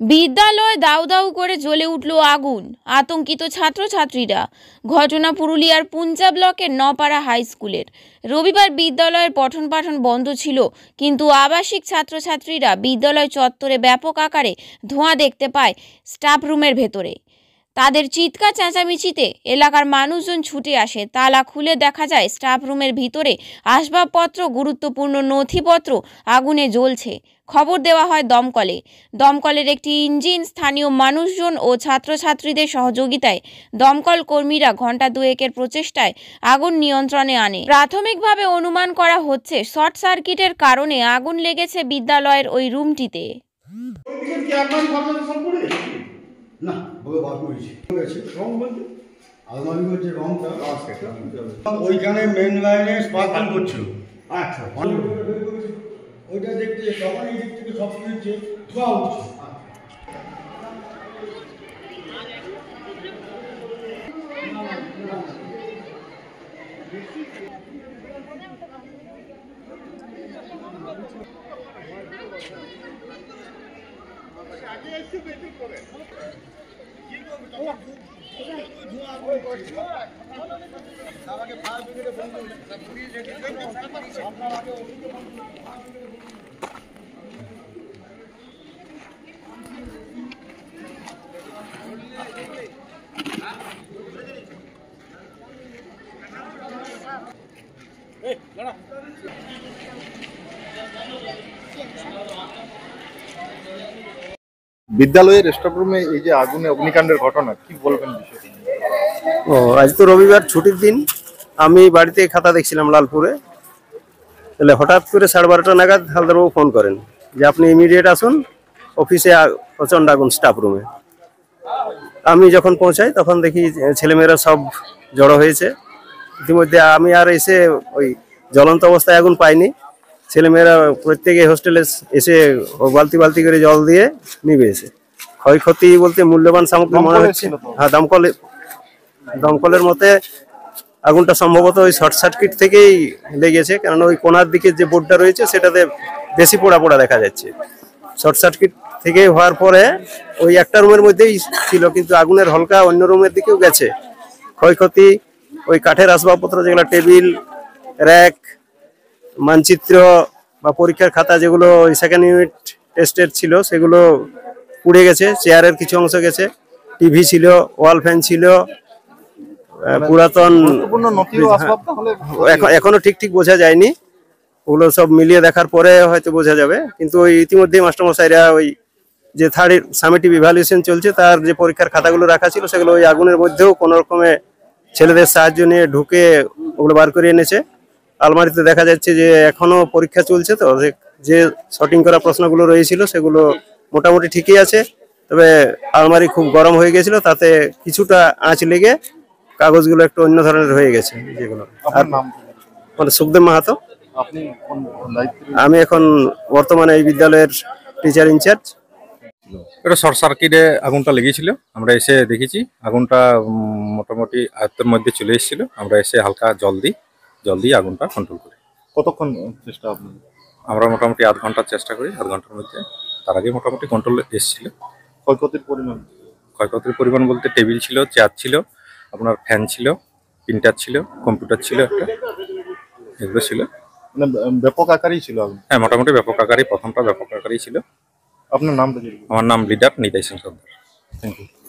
বিদ্যালয় দাউ দাউ করে জ্বলে উঠল আগুন, আতঙ্কিত ছাত্রছাত্রীরা। ঘটনা পুরুলিয়ার পুঞ্চা ব্লকের নপাড়া হাই স্কুলের। রবিবার বিদ্যালয়ের পঠন পাঠন বন্ধ ছিল, কিন্তু আবাসিক ছাত্রছাত্রীরা বিদ্যালয় চত্বরে ব্যাপক আকারে ধোঁয়া দেখতে পায় স্টাফ রুমের ভেতরে। তাদের চিৎকার চেঁচামেচিতে এলাকার মানুষজন ছুটে আসে। তালা খুলে দেখা যায় স্টাফ রুমের ভিতরে আসবাবপত্র, গুরুত্বপূর্ণ নথিপত্র আগুনে জ্বলছে। খবর দেওয়া হয় দমকলে। দমকলের একটি ইঞ্জিন, স্থানীয় মানুষজন ও ছাত্রছাত্রীদের সহযোগিতায় দমকল কর্মীরা ঘণ্টা দুয়েকের প্রচেষ্টায় আগুন নিয়ন্ত্রণে আনে। প্রাথমিকভাবে অনুমান করা হচ্ছে শর্ট সার্কিটের কারণে আগুন লেগেছে বিদ্যালয়ের ওই রুমটিতে। না বলে বার করেছি রং বলতে আলমারি বলছে রংটা ওইখানে মেন লাইনে স্পার্কল করছিল। আচ্ছা ওইটা দেখতে তখন এই দিক থেকে সব কিছু ধোঁয়া উঠছে। বিদ্যালয়ের স্টাফ রুমে এই যে আগুনে অগ্নিকাণ্ডের ঘটনা, কি বলবেন বিষয়টা? আজ তো রবিবার ছুটির দিন, আমি বাড়িতে খাতা দেখছিলাম লালপুরে। তাহলে হঠাৎ করে 12:30 নাগাদ হালদারবাবু ফোন করেন যে আপনি ইমিডিয়েট আসুন অফিসে, প্রচণ্ড আগুন স্টাফ রুমে। আমি যখন পৌঁছাই তখন দেখি ছেলেমেয়েরা সব জড়ো হয়েছে। ইতিমধ্যে আমি আর এসে ওই জ্বলন্ত অবস্থায় আগুন পাইনি। ছেলেমেয়েরা প্রত্যেকে হোস্টেলে এসে বালতি বালতি করে জল দিয়ে নিভিয়েছে। ক্ষয়ক্ষতি বলতে মূল্যবান সামগ্রী মনে হচ্ছে, হ্যাঁ দমকলের মতে আগুনটা সম্ভবত ওই শর্ট সার্কিট থেকেই লেগেছে, কারণ ওই কোনার দিকে যে বোর্ডটা রয়েছে সেটাতে বেশি পোড়া পোড়া দেখা যাচ্ছে। শর্ট সার্কিট থেকে হওয়ার পরে ওই একটা রুমের মধ্যেই ছিল, কিন্তু আগুনের হলকা অন্য রুমের দিকেও গেছে। ক্ষয়ক্ষতি ওই কাঠের আসবাবপত্র যেগুলো টেবিল, র্যাক, মানচিত্র বা পরীক্ষার খাতা যেগুলো ওই সেকেন্ড ইউনিট টেস্টের ছিল সেগুলো পুড়ে গেছে। চেয়ারের কিছু অংশ গেছে, টিভি ছিল, ওয়াল ফ্যান ছিল, পুরাতন এখনো ঠিক বোঝা যায়নি। ওগুলো সব মিলিয়ে দেখার পরে হয়তো বোঝা যাবে। কিন্তু ওই ইতিমধ্যে মাস্টারমশাইরা ওই যে থার্ড সামেটিভ ইভ্যালুয়েশন চলছে তার যে পরীক্ষার খাতাগুলো রাখা ছিল সেগুলো ওই আগুনের মধ্যেও কোনো রকমে ছেলেদের সাহায্য নিয়ে ঢুকে ওগুলো বার করে এনেছে। আলমারিতে দেখা যাচ্ছে যে এখনো পরীক্ষা চলছে, তো যে শর্টিং করা প্রশ্নগুলো রয়েছিল সেগুলো মোটামুটি ঠিকই আছে। তবে আলমারি খুব গরম হয়ে গেছিল, তাতে কিছুটা আঁচ লেগে কাগজগুলো একটু অন্য ধরনের হয়ে গেছে যেগুলো। মানে সুখদেব মাহাতো। আমি এখন বর্তমানে এই বিদ্যালয়ের টিচার ইনচার্জ। এটা শর্ট সার্কিটে আগুনটা লেগেছিল। আমরা এসে দেখেছি আগুনটা মোটামুটি আয়ত্তের মধ্যে চলে এসেছিল। আমরা এসে হালকা জল দিয়ে আগুনটা কন্ট্রোল করি। কতক্ষণ চেষ্টা? আমরা মোটামুটি আধ ঘন্টার চেষ্টা করি, আধ ঘন্টার মধ্যে। তার আগে মোটামুটি কন্ট্রোল এসেছিল। ক্ষয়ক্ষতির পরিমাণ বলতে টেবিল ছিল, চেয়ার ছিল, আপনার ফ্যান ছিল, প্রিন্টার ছিল, কম্পিউটার ছিল একটা, এগুলো ছিল। মানে ব্যাপক আকারেই ছিল আগুন? হ্যাঁ, মোটামুটি ব্যাপক আকারই, প্রথমটা ব্যাপক আকারই ছিল। আপনার নামটা? আমার নাম leader Nitai Singh Sardar. Thank you.